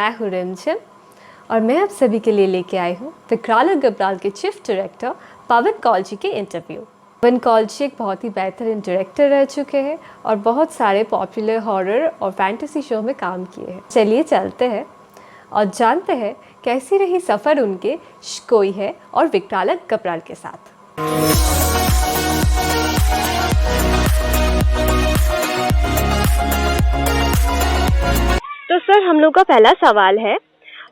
मैं हूँ रिमझिम और मैं आप सभी के लिए लेके आई हूँ विकराल और गब्राल के चीफ डायरेक्टर पवन कौल जी के इंटरव्यू। पवन कौल जी एक बहुत ही बेहतरीन डायरेक्टर रह चुके हैं और बहुत सारे पॉपुलर हॉरर और फैंटेसी शो में काम किए हैं। चलिए चलते हैं और जानते हैं कैसी रही सफ़र उनके कोई है और विकराल और गब्राल के साथ। तो सर, हम लोग का पहला सवाल है,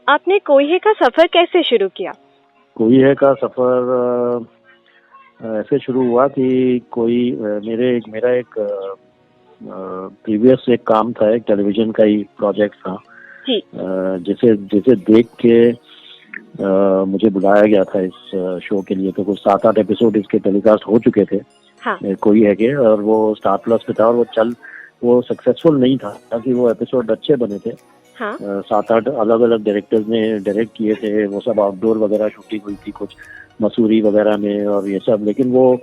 आपने कोई है का सफर कैसे शुरू किया? कोई है का सफर ऐसे शुरू हुआ कि मेरा एक प्रीवियस एक काम था, एक टेलीविजन का ही प्रोजेक्ट था जी। जिसे देख के मुझे बुलाया गया था इस शो के लिए। तो कुछ 7-8 एपिसोड इसके टेलीकास्ट हो चुके थे। हाँ। कोई है के, और वो स्टार प्लस पे था और वो सक्सेसफुल नहीं था, ताकि वो एपिसोड अच्छे बने थे। हाँ। 7-8 अलग अलग डायरेक्टर्स ने डायरेक्ट किए थे। वो सब आउटडोर वगैरह शूटिंग हुई थी, कुछ मसूरी वगैरह में और ये सब, लेकिन वो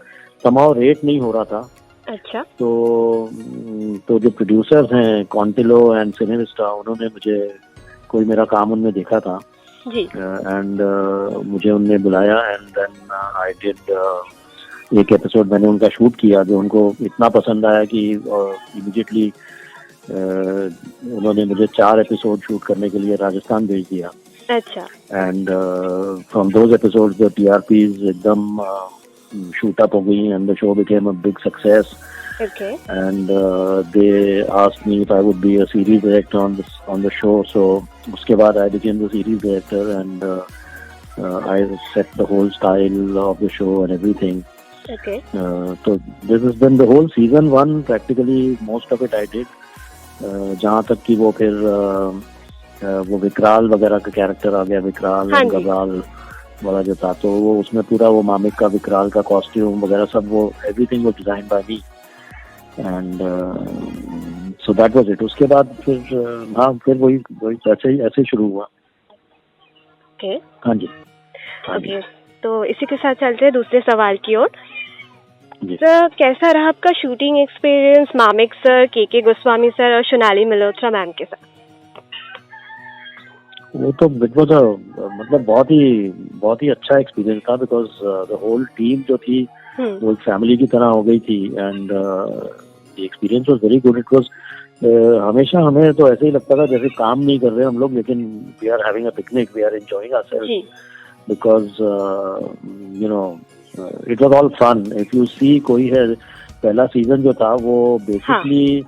समाव रेट नहीं हो रहा था। अच्छा। तो जो प्रोड्यूसर्स हैं कॉन्टिलो एंड सिनेविस्टा, उन्होंने कोई मेरा काम उनमें देखा था जी। एंड मुझे उनने बुलाया एंड देन आई डिड एक एपिसोड मैंने उनका शूट किया, जो उनको इतना पसंद आया कि इमीडिएटली उन्होंने मुझे 4 एपिसोड शूट करने के लिए राजस्थान भेज दिया। अच्छा। And from those episodes the TRPs एकदम शूट अप हो गई and the show became a big success. Okay. And they asked me if I would be a series director on the show. So उसके बाद I became the series director and I set the whole style of the show and everything. Okay. So this has been the whole season 1 practically, most of it I did. जहाँ तक कि वो फिर वो विकराल वगैरह का कैरेक्टर आ गया, विकराल और गब्राल वाला जो था, तो वो उसमें पूरा वो मामिक का विकराल का कॉस्ट्यूम वगैरह सब, वो everything was designed by me. And so that was it. उसके बाद फिर वही ऐसे शुरू हुआ। ओके। हाँ जी। ओके, तो इसी के साथ चलते हैं दूसरे सवाल की ओर। सर, कैसा रहा आपका शूटिंग एक्सपीरियंस मामिक सर, के गोस्वामी सर और सोनाली मल्होत्रा मैम के साथ? वो तो मतलब बहुत ही अच्छा एक्सपीरियंस था, बिकॉज द होल टीम जो थी वो एक फैमिली की तरह हो गई थी and the experience was very good. It was हमेशा हमें तो ऐसे ही लगता था जैसे काम नहीं कर रहे हम लोग, लेकिन we are having a picnic, we are enjoying ourselves, because you know it was all fun. If you see कोई है पहला सीजन जो था, वो basically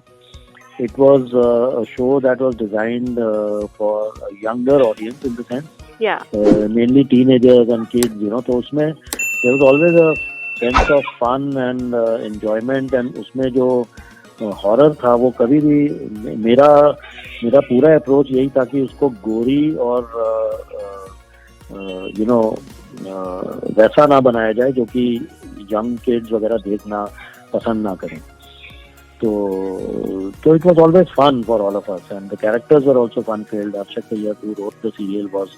it was a show that was designed for a younger audience in the sense, mainly teenagers and kids, you know. तो उसमें there was always a sense of fun and enjoyment, and उसमें जो horror था वो कभी भी मेरा पूरा अप्रोच यही था कि उसको गोरी और यू नो वैसा ना बनाया जाए जो कि यंग किड्स वगैरह देखना पसंद ना करें। तो it was always fun for all of us and the characters were also fun filled. Akshay Kayyar, who wrote the serial, was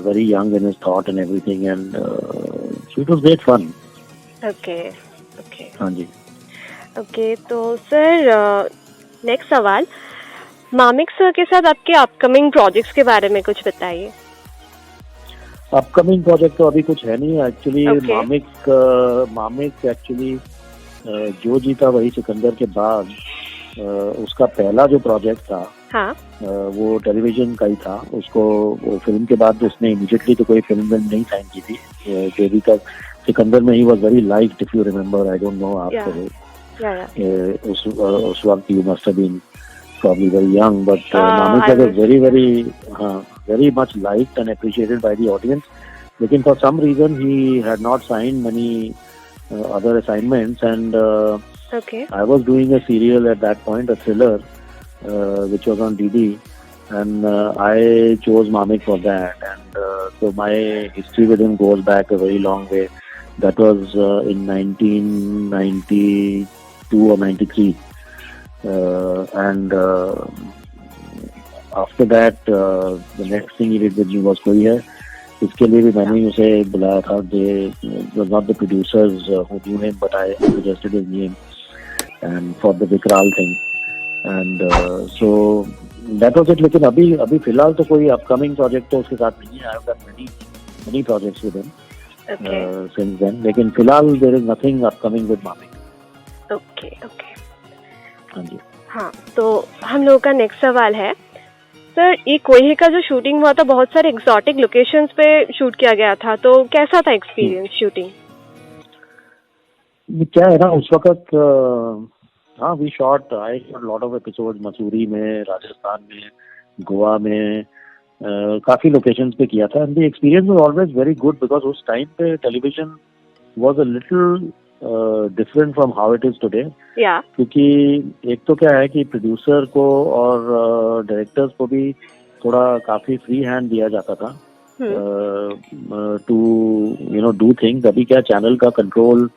very young in his thought and everything, and so it was great fun. Okay. हाँ जी। Okay, तो sir next सवाल, Mamik sir के साथ आपके upcoming projects के बारे में कुछ बताइए। अपकमिंग प्रोजेक्ट तो अभी कुछ है नहीं एक्चुअली। Okay. मामिक एक्चुअली जो जीता वही सिकंदर के बाद उसका पहला जो प्रोजेक्ट था, हाँ, वो टेलीविजन का ही था। उसको वो फिल्म के बाद उसने इमीडिएटली तो कोई फिल्म नहीं साइन की थी। जो भी तक सिकंदर में ही was very liked, if you remember, I don't know आपको उस वक्त you must have been probably very young, but Mamik was very much liked and appreciated by the audience. Lekin for some reason he had not signed many other assignments, and I was doing a serial at that point, a thriller, which was on DD, and I chose Mamik for that, and so my history with him goes back a very long way. That was in 1992 or 93. And after that, the next thing he did with me was कोई है। इसके लिए भी मैंने उसे बुलाया था। They were not the producers who knew him, but I suggested his name and for the Vikral thing. And so that was it. लेकिन अभी फिलहाल तो कोई अपकमिंग प्रोजेक्ट तो उसके साथ नहीं है। I have done many projects with him since then, लेकिन फिलहाल there is nothing upcoming with Mamik. Okay okay. हाँ जी। हाँ, तो हम लोगों का नेक्स्ट सवाल है सर, ये कोई का जो शूटिंग हुआ था बहुत सारे एक्सोटिक लोकेशंस पे शूट किया गया था, तो कैसा था एक्सपीरियंस शूटिंग? क्या है ना, उस वक्त हाँ we shot I shot lot of episode Mussoorie में, राजस्थान में, गोवा में, काफी लोकेशंस पे किया था। And the experience was always very good because उस टाइम पे television was a little different from how it is today. क्योंकि एक तो क्या है कि प्रोड्यूसर को और डायरेक्टर्स को भी थोड़ा काफी फ्री हैंड दिया जाता था to you know do things. अभी क्या चैनल का कंट्रोल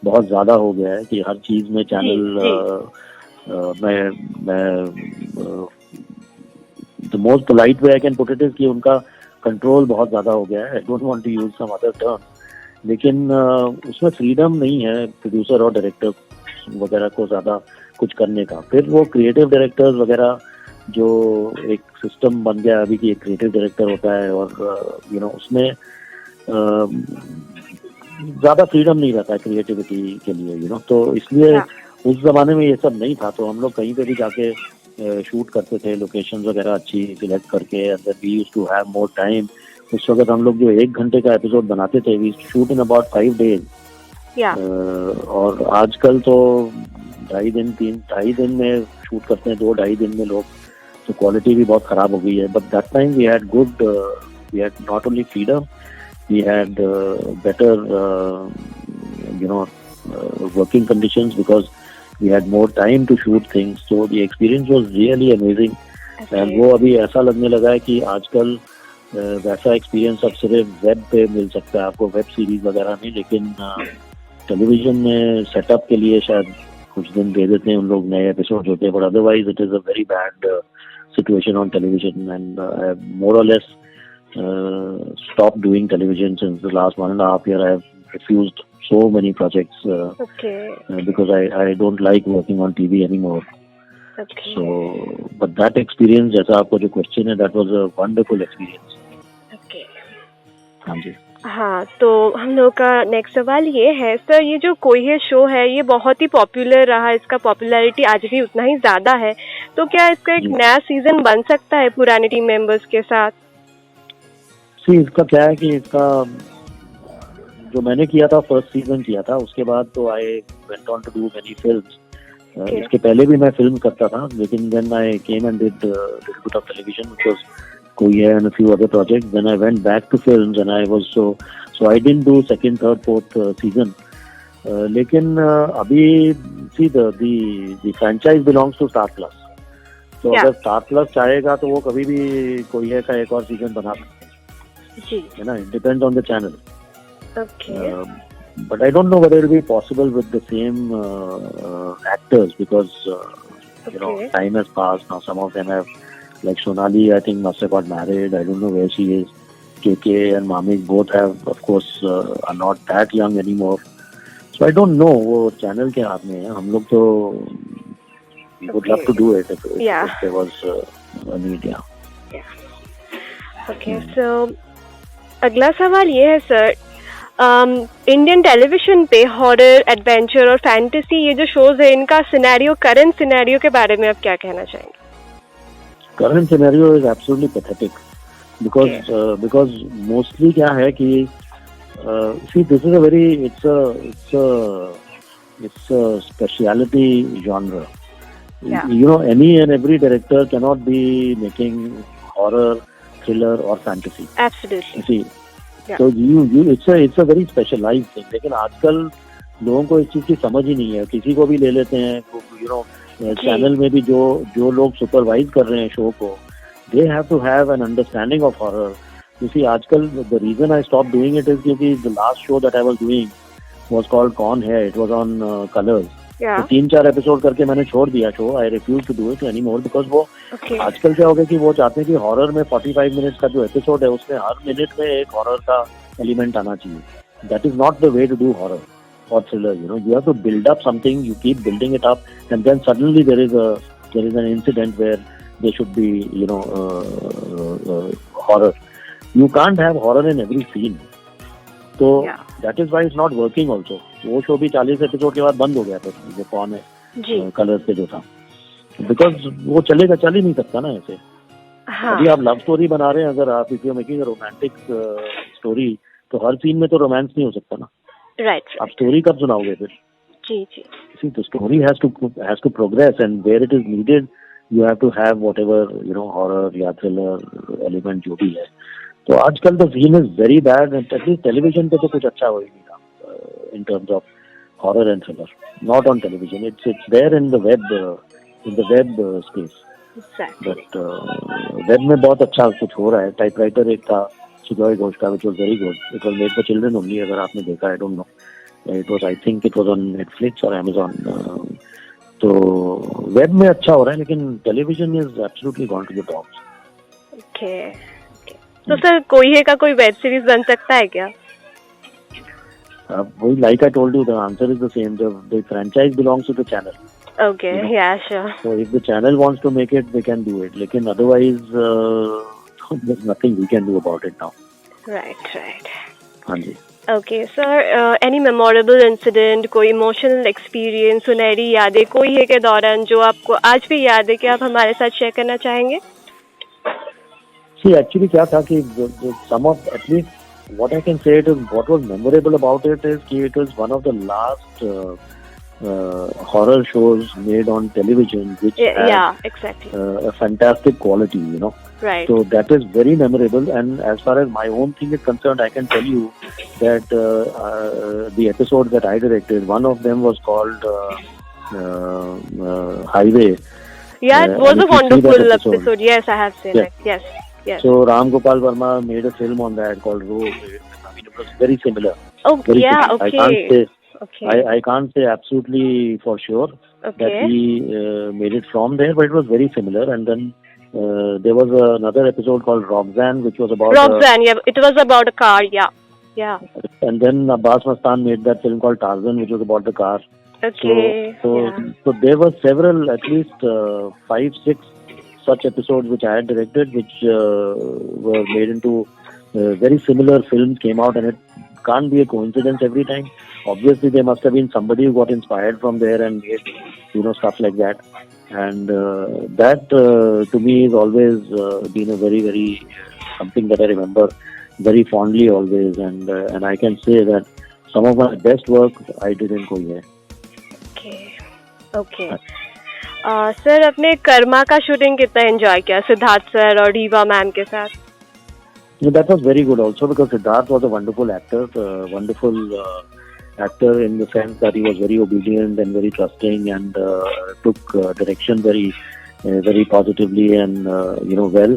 बहुत ज्यादा हो गया है कि हर चीज में channel the most polite way I can put it is कि उनका कंट्रोल बहुत ज्यादा हो गया है। I don't want to use some other term, लेकिन उसमें फ्रीडम नहीं है प्रोड्यूसर और डायरेक्टर वगैरह को ज्यादा कुछ करने का। फिर वो क्रिएटिव डायरेक्टर्स वगैरह जो एक सिस्टम बन गया अभी कि एक क्रिएटिव डायरेक्टर होता है और यू नो उसमें ज्यादा फ्रीडम नहीं रहता है क्रिएटिविटी के लिए, यू नो। तो इसलिए उस जमाने में ये सब नहीं था, तो हम लोग कहीं पे भी जाके शूट करते थे, लोकेशंस वगैरह अच्छी सिलेक्ट करके, and then we used to have more time. उस वक्त हम लोग जो 1 घंटे का एपिसोड बनाते थे, we shoot in about 5 days। और आजकल तो 2.5 दिन में शूट करते हैं, 2-2.5 दिन में लोग, तो क्वालिटी भी बहुत खराब हो गई है। But that time we had good, we had not only freedom, we had better you know working conditions because we had more time to shoot things, so the experience was really amazing। and वो अभी ऐसा लगने लगा है कि आजकल वैसा experience अब सिर्फ वेब पे मिल सकता है आपको, वेब सीरीज वगैरह में। लेकिन टेलीविजन में सेटअप के लिए शायद कुछ दिन दे देते हैं उन लोग, नए एपिसोड होते हैं, but otherwise it is a very bad situation on television. And more और less stopped doing television since the last 1.5 years. I have refused so many projects because I don't like working on TV anymore. So, but that experience, जैसा आपको जो question है, that was a wonderful experience। हाँ जी। हाँ, तो हम लोग का नेक्स्ट सवाल ये है सर, ये जो कोई है शो है ये बहुत ही पॉपुलर रहा, इसका पॉपुलैरिटी आज भी उतना ही ज्यादा है, तो क्या इसका एक नया सीजन बन सकता है पुराने टीम मेंबर्स के साथ? इसका क्या है कि इसका जो मैंने किया था, फर्स्ट सीजन किया था, उसके बाद तो I went on to do many films. इसके पहले भी मैं फिल्म करता था, लेकिन then I came and did little bit of television which was कोई है and a few other projects. Then I went back to films and I was so I didn't do second, third, fourth season. लेकिन अभी see the franchise belongs to Star Plus, तो अगर star plus चाहेगा तो वो कभी भी कोई है का एक और सीजन बना सकते है ना। It depends on the channel. But I don't know whether it will be possible with the same actors because you know time has passed now. Some of them have, like Sonali, I think must have got married. I don't know where she is. KK and Mamik both have, of course, are not that young anymore. So I don't know. वो channel के हाथ में है। हम लोग तो we would love to do it if there was a need. Okay, so अगला सवाल ये है सर, इंडियन टेलीविजन पे हॉरर, एडवेंचर और फैंटेसी ये जो शोज है, इनका सिनेरियो, करंट सिनेरियो के बारे में आप क्या कहना चाहेंगे? Current scenario is absolutely pathetic because mostly क्या है कि see this is a very it's a speciality genre. You know any and every director can not be making horror, thriller और फैंटेसी। एब्सोल्युटली। तो it's a very specialised thing. लेकिन आजकल लोगों को इस चीज की समझ ही नहीं है, किसी को भी ले लेते हैं। यू नो चैनल में भी जो लोग सुपरवाइज कर रहे हैं शो को, they have to have an understanding of horror. You see आजकल the reason I stop doing it is क्योंकि the last show that I was doing was called कौन है, इट वाज ऑन कलर्स। तो 3-4 episode करके मैंने छोड़ दिया show. I refuse to do it any more because वो आजकल क्या हो गया कि वो चाहते हैं कि हॉरर में 45 मिनट्स का जो एपिसोड है उसमें हर मिनट में एक हॉरर का एलिमेंट आना चाहिए। That is not the way to do horror or thriller. You know, you have to build up something, you keep building it up, and then suddenly there is an incident where they should be, horror. You can't have horror in every scene. So Yeah. that is why it's not working also. वो show भी 40 episode के बाद बंद हो गया था, जो कौन है जी कलर्स पे जो था, बिकॉज वो चल ही नहीं सकता ना ऐसे. हाँ अभी आप लव स्टोरी बना रहे हैं, अगर आप if you making romantic story, तो हर सीन में तो रोमांस नहीं हो सकता ना. राइट आप स्टोरी कब सुनाओगे फिर? जी जी See, the story has to progress, and where it is needed, you have to have whatever, horror या thriller element जो भी है. तो आजकल the scene is very bad, and at least television पे तो कुछ अच्छा हो ही नहीं रहा in terms of horror and thriller. Not on television. It's there in the web space. Exactly But web में बहुत अच्छा कुछ हो रहा है. टाइपराइटर एक था सुजॉय घोष का, which was very good. It was made for children only. अगर आपने देखा, I don't know. I think it was on Netflix or Amazon. तो वेब में अच्छा हो रहा है, लेकिन television is absolutely gone to the top. Okay तो सर कोई का कोई वेब सीरीज बन सकता है क्या? वही, like I told you, the answer is the same. The franchise belongs to the channel. Okay या sure. So if the channel wants to make it, they can do it. लेकिन otherwise, there's nothing we can do about it now. Right हाँ जी. Okay sir, any memorable incident, कोई emotional experience, सुनहरी यादें कोई है के दौरान जो आपको आज भी याद है कि आप हमारे साथ शेयर करना चाहेंगे? See, actually क्या था कि some of, at least what I can say it is, what was memorable about it is कि it was one of the last horror shows made on television which had Yeah, exactly. a fantastic quality, Right. So that is very memorable. And as far as my own thing is concerned, I can tell you that the episode that I directed, one of them was called Highway. Yeah, it and was a if you see that wonderful episode. Yes, I have seen Yeah. it. Yes, yes. So Ram Gopal Verma made a film on that called Road. I mean, it was very similar. Oh, Very yeah, similar. okay. Okay. I can't say absolutely for sure that Okay. he made it from there, but it was very similar. And then there was another episode called Roxanne, which was about Roxanne, yeah, it was about a car, yeah. Yeah. and then Abbas Mastan made that film called Tarzan, which was about the car. Okay. Yeah. So there were several, at least 5-6 such episodes which I had directed, which were made into very similar films, came out, and it can't be a coincidence every time. Obviously, there must have been somebody who got inspired from there and made, stuff like that. And that to me has always been a very, very something that I remember very fondly always. And I can say that some of my best work I did in Korea. Okay. Okay. Sir, अपने कर्मा का shooting कितना enjoy किया Siddharth sir और Rewa ma'am के साथ? That was very good also, because Siddharth was a wonderful actor, actor in the sense that he was very obedient and very trusting, and took direction very, very positively and well.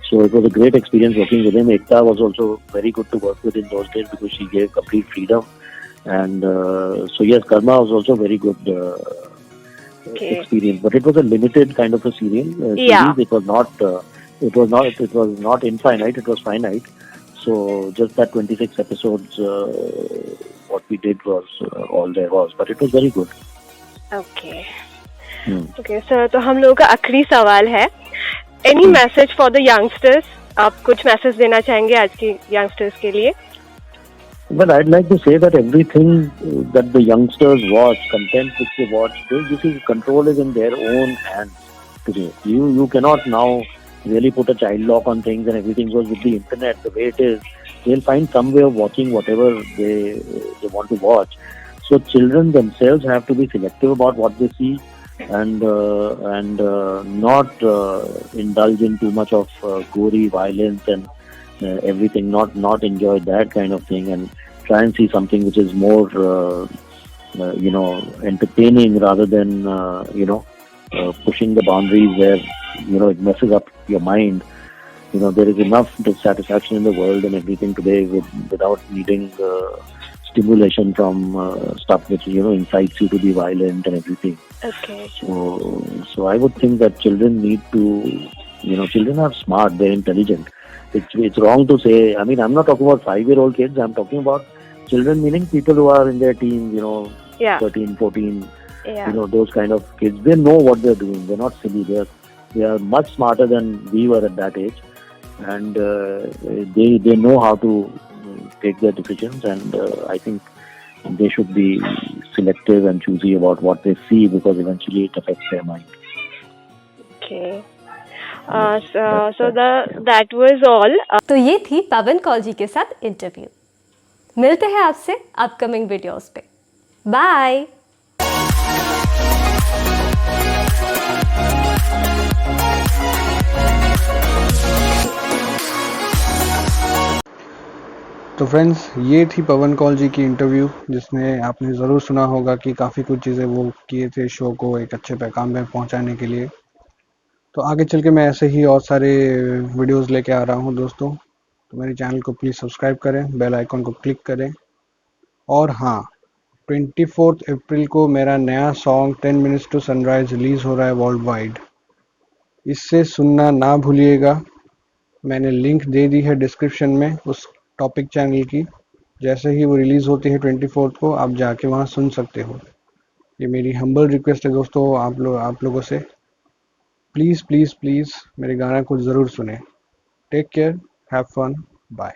So it was a great experience working with him. Ekta was also very good to work with in those days because she gave complete freedom, and so yes, Karma was also very good Okay. experience. But it was a limited kind of a series. Yeah. It was not. It was not infinite. It was finite. So just that 26 episodes, what we did was all there was. But it was very good. Okay. Hmm. Okay, sir, तो हम लोगों का आखिरी सवाल है, any message for the youngsters? आप कुछ message देना चाहेंगे आज के यंगस्टर्स के लिए? Well, I'd like to say that everything that the youngsters watch, content which they watch, you see, control is in their own hands today. You cannot now really put a child lock on things, and everything goes with the internet the way it is. They'll find some way of watching whatever they want to watch. So children themselves have to be selective about what they see, and not indulge in too much of gory violence and everything. Not enjoy that kind of thing, and try and see something which is more entertaining rather than pushing the boundaries where it messes up your mind. There is enough dissatisfaction in the world and everything today without needing stimulation from stuff which incites you to be violent and everything. Okay. So I would think that children need to, children are smart, they're intelligent. It's wrong to say. I mean, I'm not talking about 5-year-old kids. I'm talking about children, meaning people who are in their teens, Yeah. 13, 14, Yeah. those kind of kids. They know what they're doing. They're not silly. They're They are much smarter than we were at that age, and they know how to take their decisions. And I think they should be selective and choosy about what they see, because eventually it affects their mind. Okay. Yes, So that's that was all. तो ये थी पवन कौल जी के साथ interview. मिलते हैं आपसे upcoming videos पे। Bye. तो फ्रेंड्स, ये थी पवन कौल जी की इंटरव्यू, जिसमें आपने ज़रूर सुना होगा कि काफ़ी कुछ चीज़ें वो किए थे शो को एक अच्छे पैगाम में पहुंचाने के लिए। तो आगे चल के मैं ऐसे ही और सारे वीडियोस लेके आ रहा हूं दोस्तों। तो मेरे चैनल को प्लीज़ सब्सक्राइब करें, बेल आइकॉन को क्लिक करें। और हाँ, 24 अप्रैल को मेरा नया song 10 minutes to sunrise release हो रहा है वर्ल्ड वाइड। इससे सुनना ना भूलिएगा। मैंने लिंक दे दी है डिस्क्रिप्शन में उस टॉपिक चैनल की। जैसे ही वो रिलीज़ होती है 24 को, आप जाके वहाँ सुन सकते हो। ये मेरी हम्बल रिक्वेस्ट है दोस्तों, आप लोगों से। प्लीज़ प्लीज़ प्लीज़ मेरे गाना को ज़रूर सुने। Take care, have fun, bye.